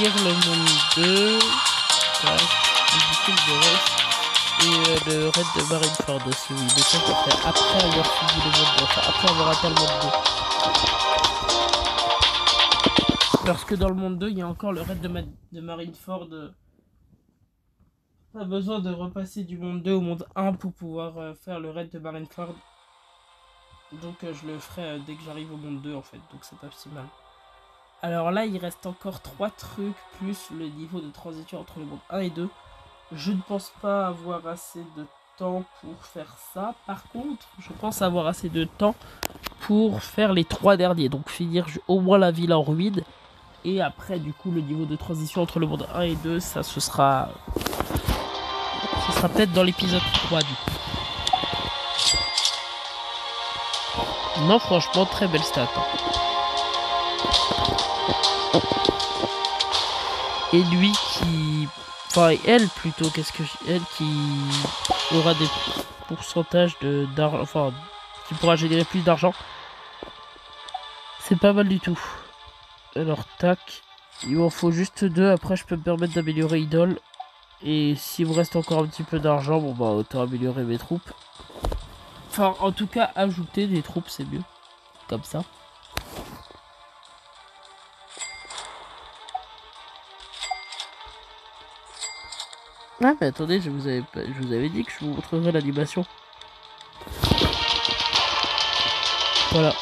Le monde 2, tac, et le raid de Marineford aussi, oui, mais ça fait après avoir fini le monde 2, enfin après avoir atteint le monde 2. Parce que dans le monde 2, il y a encore le raid de Marineford. Pas besoin de repasser du monde 2 au monde 1 pour pouvoir faire le raid de Marineford. Donc je le ferai dès que j'arrive au monde 2 en fait, donc c'est pas si mal. Alors là, il reste encore 3 trucs, plus le niveau de transition entre le monde 1 et 2. Je ne pense pas avoir assez de temps pour faire ça. Par contre, je pense avoir assez de temps pour faire les 3 derniers. Donc finir au moins la ville en ruine. Et après, du coup, le niveau de transition entre le monde 1 et 2, ça ce sera peut-être dans l'épisode 3 du coup. Non, franchement, très belle stat. Et lui qui... Enfin, elle plutôt, elle qui aura des pourcentages d'argent... Enfin, qui pourra générer plus d'argent. C'est pas mal du tout. Alors, tac. Il m'en faut juste 2. Après, je peux me permettre d'améliorer Idole. Et s'il me reste encore un petit peu d'argent, bon bah, autant améliorer mes troupes. Enfin, en tout cas, ajouter des troupes, c'est mieux. Comme ça. Ah mais attendez, je vous avais dit que je vous montrerai l'animation. Voilà.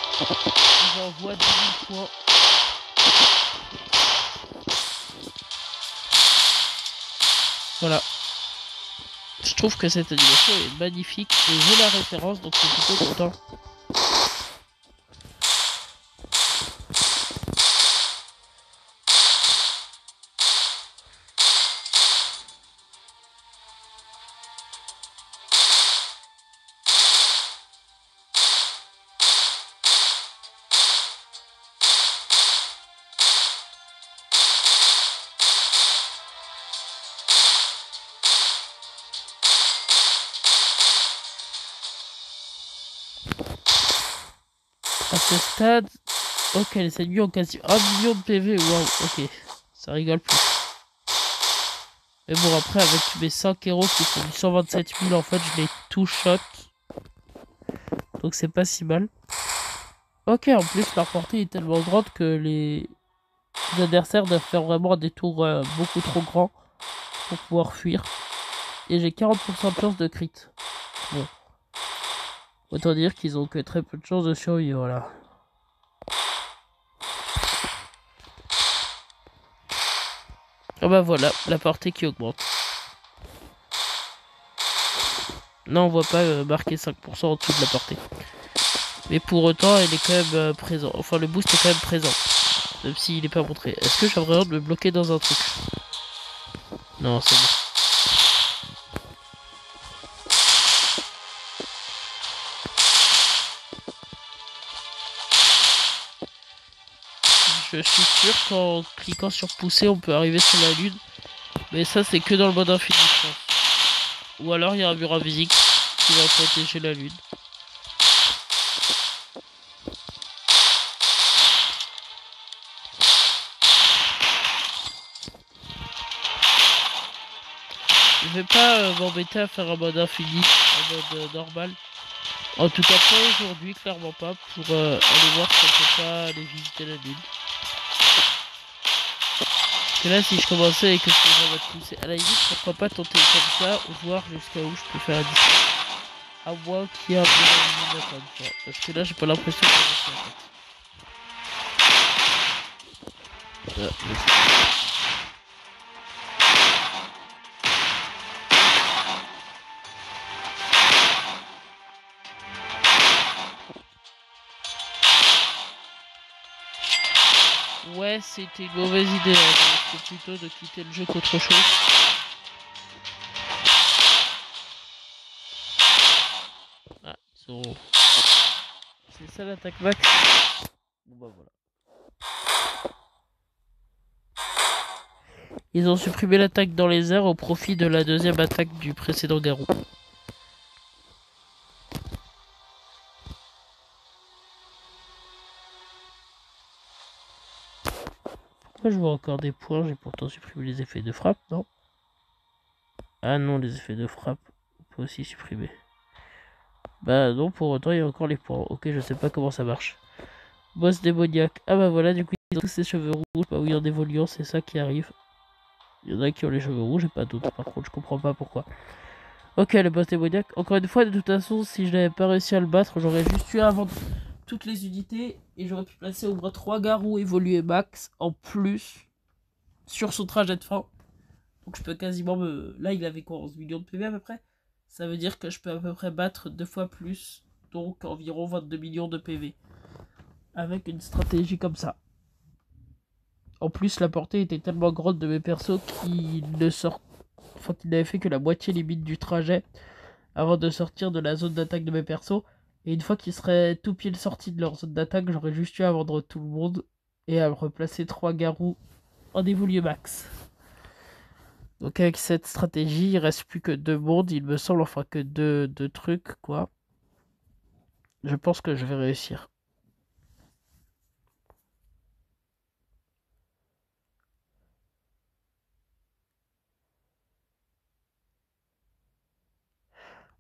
J'envoie 10 000 points. Voilà. Je trouve que cette animation est magnifique et j'ai la référence, donc je suis plutôt content. À ce stade, ok, les ennemis ont quasi 1 million de PV, waouh, ok, ça rigole plus. Mais bon, après, avec mes 5 héros qui font du 127 000, en fait, je les tout shot. Donc c'est pas si mal. Ok, en plus, leur portée est tellement grande que les adversaires doivent faire vraiment des tours beaucoup trop grands pour pouvoir fuir. Et j'ai 40% de chance de crit. Bon. Autant dire qu'ils ont que très peu de chance de survivre, voilà. Ah bah voilà, la portée qui augmente. Non, on voit pas marquer 5% en dessous de la portée. Mais pour autant, elle est quand même présente. Enfin, le boost est quand même présent. Même s'il n'est pas montré. Est-ce que j'ai vraiment de me bloquer dans un truc? Non, c'est bon. Je suis sûr qu'en cliquant sur pousser, on peut arriver sur la lune. Mais ça, c'est que dans le mode infini, je pense. Ou alors, il y a un mur invisible qui va protéger la lune. Je vais pas m'embêter à faire un mode infini, un mode normal. En tout cas, pas aujourd'hui, clairement pas, pour aller voir si on peut pas aller visiter la lune. Parce que là, si je commençais et que je faisais un mode poussé, à la limite, pourquoi pas tenter comme ça, voir jusqu'à où je peux faire la distance. À moins qu'il y ait un peu de encore une fois. Parce que là, j'ai pas l'impression de commencer en fait. Ouais, c'était une mauvaise idée. Hein. C'est plutôt de quitter le jeu qu'autre chose. Ah, ils sont... C'est ça l'attaque max. Bon bah voilà. Ils ont supprimé l'attaque dans les airs au profit de la deuxième attaque du précédent garou. Pourquoi je vois encore des points? J'ai pourtant supprimé les effets de frappe, non? Ah non, les effets de frappe, on peut aussi supprimer. Bah non, pour autant, il y a encore les points. Ok, je sais pas comment ça marche. Boss démoniaque. Ah bah voilà, du coup, ils ont tous ces cheveux rouges. Bah oui, en évoluant, c'est ça qui arrive. Il y en a qui ont les cheveux rouges et pas d'autres. Par contre, je comprends pas pourquoi. Ok, le boss démoniaque. Encore une fois, de toute façon, si je n'avais pas réussi à le battre, j'aurais juste eu à vendre toutes les unités et j'aurais pu placer au moins 3 garous évolués max en plus sur son trajet de fin. Donc je peux quasiment me... Là, il avait quoi, 11 millions de PV à peu près? Ça veut dire que je peux à peu près battre 2 fois plus. Donc environ 22 millions de PV. Avec une stratégie comme ça. En plus, la portée était tellement grande de mes persos qu'ils ne sortent... Enfin, qu'ils n'avaient fait que la moitié limite du trajet avant de sortir de la zone d'attaque de mes persos. Et une fois qu'ils seraient tout pile sortis de leur zone d'attaque, j'aurais juste eu à vendre tout le monde et à replacer 3 garous en évolué max. Donc avec cette stratégie, il reste plus que 2 mondes, il me semble, enfin que 2 trucs, quoi. Je pense que je vais réussir.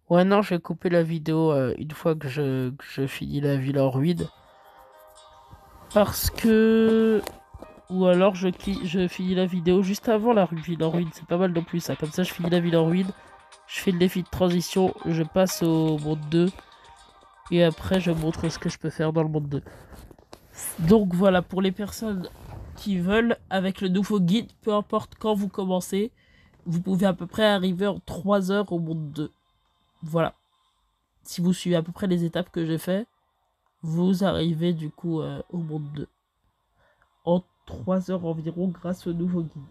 Ouais, non, je vais couper la vidéo une fois que je finis la ville en ruine. Parce que... Ou alors je finis la vidéo juste avant la ville en ruine. C'est pas mal non plus ça. Comme ça, je finis la ville en ruine. Je fais le défi de transition. Je passe au monde 2. Et après, je montre ce que je peux faire dans le monde 2. Donc voilà, pour les personnes qui veulent, avec le nouveau guide, peu importe quand vous commencez, vous pouvez à peu près arriver en 3 heures au monde 2. Voilà. Si vous suivez à peu près les étapes que j'ai fait, vous arrivez du coup au monde 2. En 3 heures environ grâce au nouveau guide.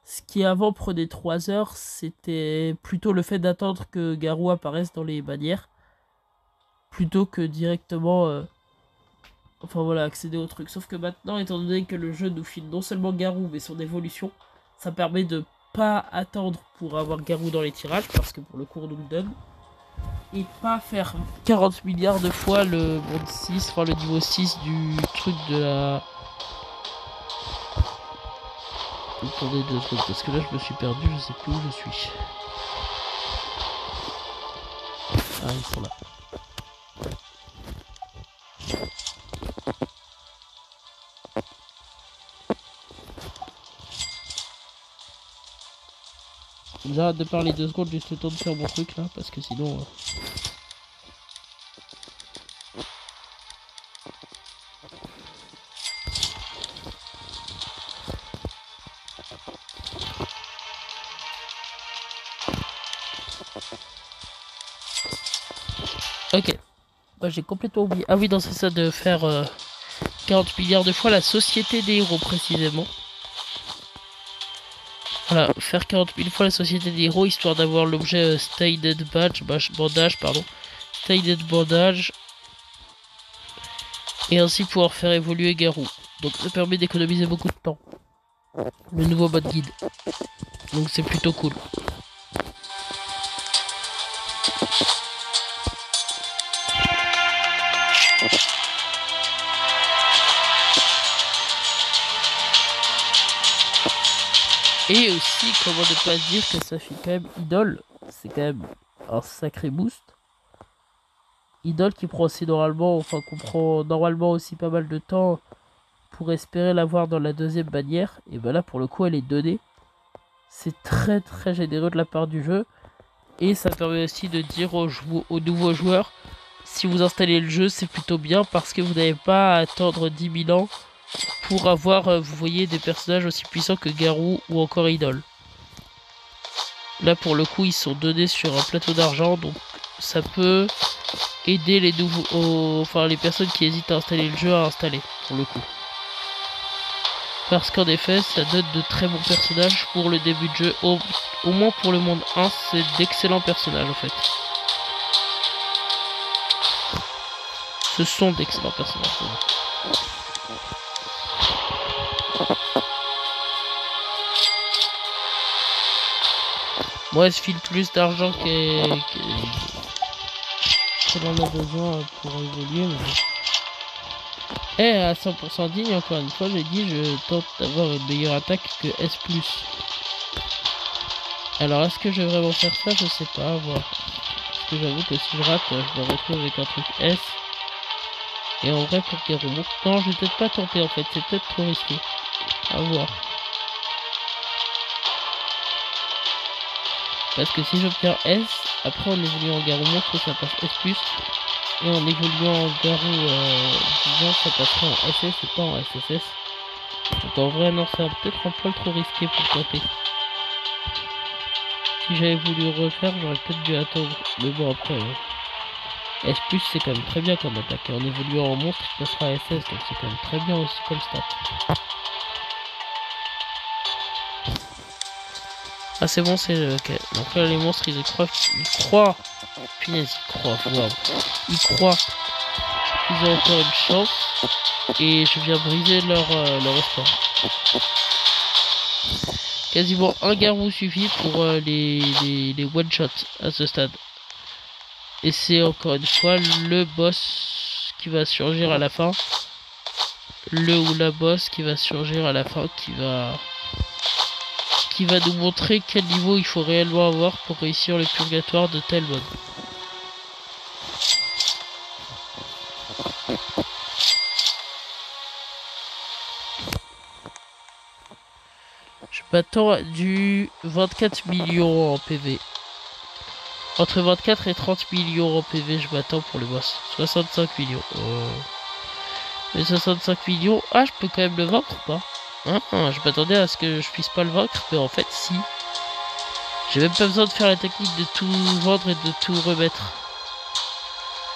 Ce qui avant prenait 3 heures, c'était plutôt le fait d'attendre que Garou apparaisse dans les bannières. Plutôt que directement... Enfin voilà, accéder au truc. Sauf que maintenant, étant donné que le jeu nous file non seulement Garou, mais son évolution, ça permet de pas attendre pour avoir Garou dans les tirages, parce que pour le coup on nous le donne. Et pas faire 40 milliards de fois le monde 6, enfin le niveau 6 du truc de la... Attendez 2 secondes, parce que là je me suis perdu, je sais plus où je suis. Ah, ils sont là. J'arrête de parler 2 secondes, juste le temps de faire mon truc là, parce que sinon... Ok. Bah, j'ai complètement oublié. Ah oui, non, c'est ça de faire 40 milliards de fois la société des héros, précisément. Voilà, faire 40 000 fois la société des héros, histoire d'avoir l'objet Stay Dead Badge, bandage, pardon. Stay Dead Bandage. Et ainsi pouvoir faire évoluer Garou. Donc ça permet d'économiser beaucoup de temps. Le nouveau mode guide. Donc c'est plutôt cool. Et aussi, comment ne pas se dire que ça fait quand même Idole. C'est quand même un sacré boost. Idole qui prend aussi normalement, enfin qu'on prend normalement aussi pas mal de temps pour espérer l'avoir dans la deuxième bannière. Et ben là pour le coup elle est donnée. C'est très très généreux de la part du jeu. Et ça permet aussi de dire aux nouveaux joueurs, si vous installez le jeu c'est plutôt bien parce que vous n'avez pas à attendre 10 000 ans pour avoir, vous voyez, des personnages aussi puissants que Garou ou encore Idole. Là pour le coup ils sont donnés sur un plateau d'argent, donc ça peut aider les nouveaux, enfin les personnes qui hésitent à installer le jeu à installer pour le coup. Parce qu'en effet ça donne de très bons personnages pour le début de jeu, au moins pour le monde 1 c'est d'excellents personnages en fait. Ce sont d'excellents personnages. Moi, elle se file plus d'argent qu'elle en a besoin pour évoluer. Mais... à 100% digne, encore une fois, j'ai dit, je tente d'avoir une meilleure attaque que S+. Alors, est-ce que je vais vraiment faire ça? Je sais pas, à voir. Parce que j'avoue que si je rate, je me retrouve avec un truc S. Et en vrai, pour Garou, non, je vais peut-être pas tenter en fait, c'est peut-être trop risqué. À voir. Parce que si j'obtiens S, après en évoluant en Garou monstre, ça passe S+. Et en évoluant en Garou disons, ça passera en SS et pas en SSS. Donc en vrai, non, ça va peut-être un peu trop risqué pour tenter. Si j'avais voulu refaire, j'aurais peut-être dû attendre. Mais bon, après, S+, c'est quand même très bien comme attaque. Et en évoluant en monstre, il passera à SS, donc c'est quand même très bien aussi comme stat. Ah c'est bon, c'est ok. Donc là les monstres ils croient. Punaise, ils croient, wow. Ils croient qu'ils ont encore une chance. Et je viens briser leur espoir. Quasiment un Garou suffit pour les one shot à ce stade. Et c'est encore une fois le boss qui va surgir à la fin. Le ou la boss qui va surgir à la fin, qui va nous montrer quel niveau il faut réellement avoir pour réussir le purgatoire de tel mode. Je m'attends à du 24 millions en PV. Entre 24 et 30 millions en PV, je m'attends pour le boss. 65 millions. Oh. Mais 65 millions, ah, je peux quand même le vaincre ou pas? Je m'attendais à ce que je puisse pas le vaincre, mais en fait, si. J'ai même pas besoin de faire la technique de tout vendre et de tout remettre.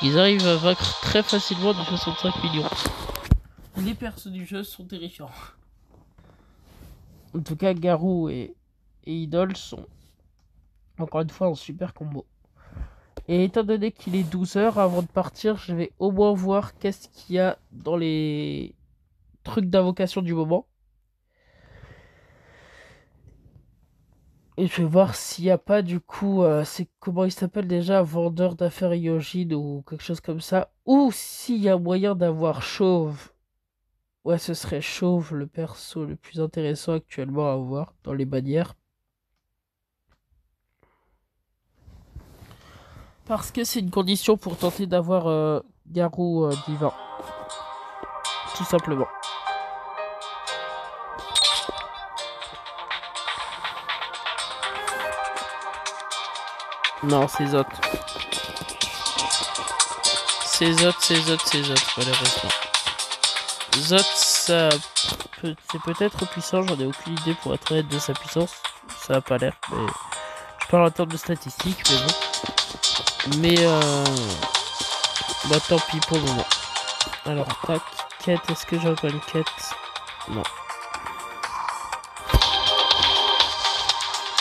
Ils arrivent à vaincre très facilement de 65 millions. Les persos du jeu sont terrifiants. En tout cas, Garou et Idol sont encore une fois en super combo. Et étant donné qu'il est 12 h, avant de partir, je vais au moins voir qu'est-ce qu'il y a dans les trucs d'invocation du moment. Et je vais voir s'il n'y a pas du coup, c'est comment il s'appelle déjà, vendeur d'affaires Yojin ou quelque chose comme ça. Ou s'il y a moyen d'avoir Chauve. Ouais, ce serait Chauve le perso le plus intéressant actuellement à avoir dans les bannières. Parce que c'est une condition pour tenter d'avoir Garou divin. Tout simplement. Non, c'est Zot. C'est Zot, malheureusement. Zot, c'est peut-être puissant, j'en ai aucune idée pour être honnête de sa puissance. Ça a pas l'air, mais je parle en termes de statistiques, mais bon. Mais bah tant pis pour le moment. Alors, tac, quête, est-ce que j'ai encore une quête? Non.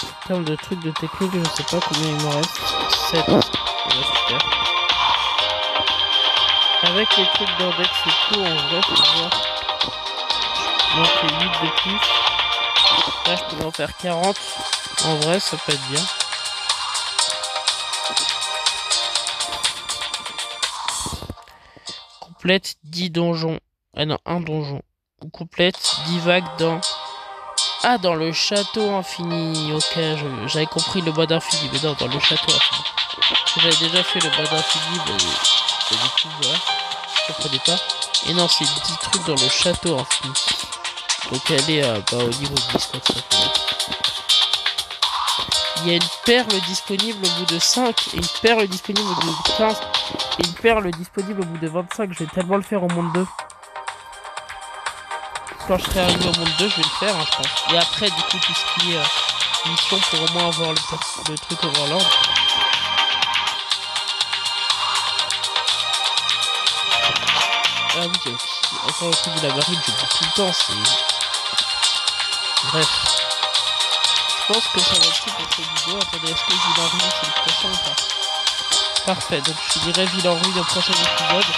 En termes de trucs de technique, je sais pas combien il me reste. 7. Ouais, super. Avec les trucs d'index et tout, en vrai, faut voir. Donc, 8 de plus. Là, je peux en faire 40. En vrai, ça peut être bien. Complète 10 donjons. Ah non, un donjon. Ou complète 10 vagues dans... Ah, dans le château infini. Ok, j'avais compris le mode infini. Mais non, dans le château infini. J'avais déjà fait le mode infini, mais du coup, voilà. Je comprenais pas. Et non, c'est 10 trucs dans le château infini. Donc elle est bah, au niveau 10, quoi, tout simplement. Il y a une perle disponible au bout de 5, et une perle disponible au bout de 15, et une perle disponible au bout de 25. Je vais tellement le faire au monde 2. Quand je serai arrivé au monde 2, je vais le faire, hein, je pense. Et après, du coup, tout ce qui est mission pour au moins avoir le truc Overlord. Ah oui, il y a aussi encore le truc de la marine, j'oublie tout le temps, c'est... Bref. Je pense que ça va être tout pour cette vidéo. Attendez, est-ce que Ville en Ruine c'est le prochain ou pas? Parfait, donc je finirai Ville en Ruine au prochain épisode.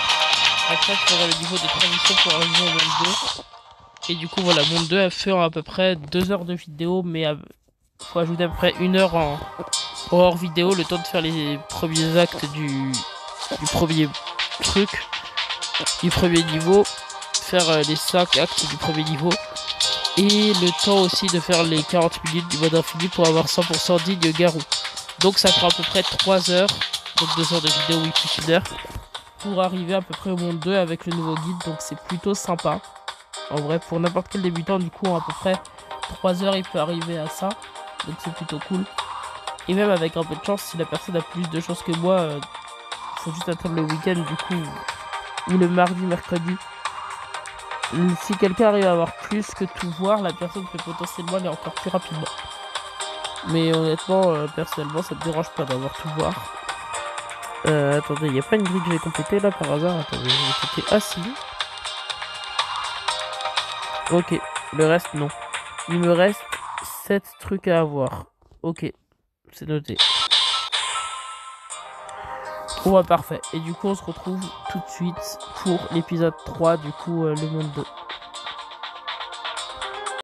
Après, je ferai le niveau de transition pour arriver au monde 2. Et du coup, voilà, monde 2 a fait à peu près 2 heures de vidéo, mais faut ajouter à peu près 1 heure en hors vidéo, le temps de faire les premiers actes du premier truc, du premier niveau, faire les 5 actes du premier niveau. Et le temps aussi de faire les 40 minutes du mode infini pour avoir 100% digne Garou. Donc ça prend à peu près 3 heures, donc 2 heures de vidéo, oui, plus 1 heure, pour arriver à peu près au monde 2 avec le nouveau guide, donc c'est plutôt sympa. En vrai, pour n'importe quel débutant, du coup, en à peu près 3 heures, il peut arriver à ça, donc c'est plutôt cool. Et même avec un peu de chance, si la personne a plus de chance que moi, faut juste attendre le week-end, du coup, ou le mardi, mercredi. Si quelqu'un arrive à avoir plus que tout voir, la personne peut potentiellement aller encore plus rapidement. Mais honnêtement, personnellement, ça me dérange pas d'avoir tout voir. Attendez, il n'y a pas une grille que j'ai complétée là par hasard? Attendez, je vais compléter. Ah si. Ok, le reste non. Il me reste 7 trucs à avoir. Ok, c'est noté. Bon bah parfait. Et du coup on se retrouve tout de suite pour l'épisode 3, du coup le monde 2.